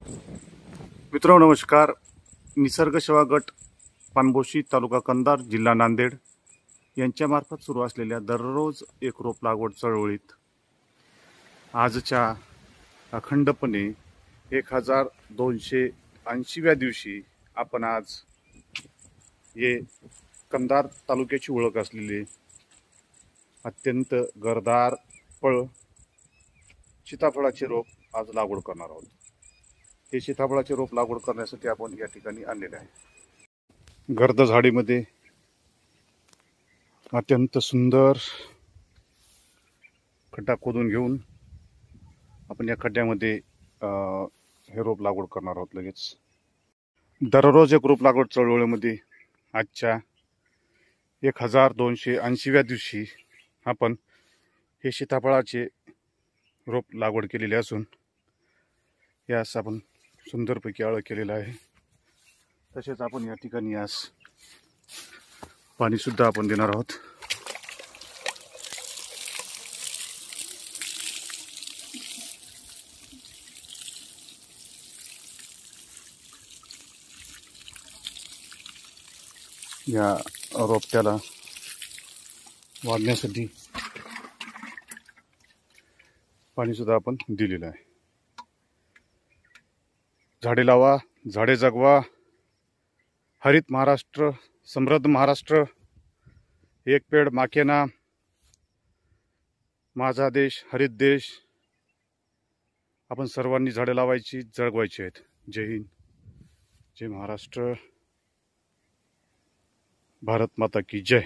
मित्रांनो नमस्कार. निसर्ग सेवा गट पानबोशी तालुका कंधार जिल्हा नांदेड यांच्यामार्फत सुरू असलेल्या दररोज एक रोप लागवड चळवळीत आजच्या अखंडपणे 1280व्या दिवशी आपण आज हे कंधार तालुक्याची ओळख असलेले अत्यंत गरदार फळ सीताफळाचे रोप आज लागवड करणार आहोत. हे सीताफळाचे रोप लागवड करण्यासाठी आपण या ठिकाणी आणलेले आहे. गर्द झाडीमध्ये अत्यंत सुंदर खड्डा खोदून घेऊन आपण या खड्ड्यामध्ये हे रोप लागवड करणार आहोत. लगेच दररोज एक रोप लागवड चळवळीमध्ये आजच्या 1280व्या दिवशी आपण हे सीताफळाचे रोप लागवड केलेले असून यास आपण सुंदरपैकी आळ केलेला आहे. तसेच आपण या ठिकाणी यास पाणी सुद्धा आपण देणार आहोत. या रोपट्याला वाढण्यासाठी पाणी सुद्धा आपण दिलेलं आहे. झाडे लावा, झाडे जगवा, हरित महाराष्ट्र, समृद्ध महाराष्ट्र, एक पेड माँ के नाम, माझा देश हरित देश. आपण सर्वांनी झाडे लावायची, जगवायची आहेत. जय हिंद, जय महाराष्ट्र, भारत माता की जय.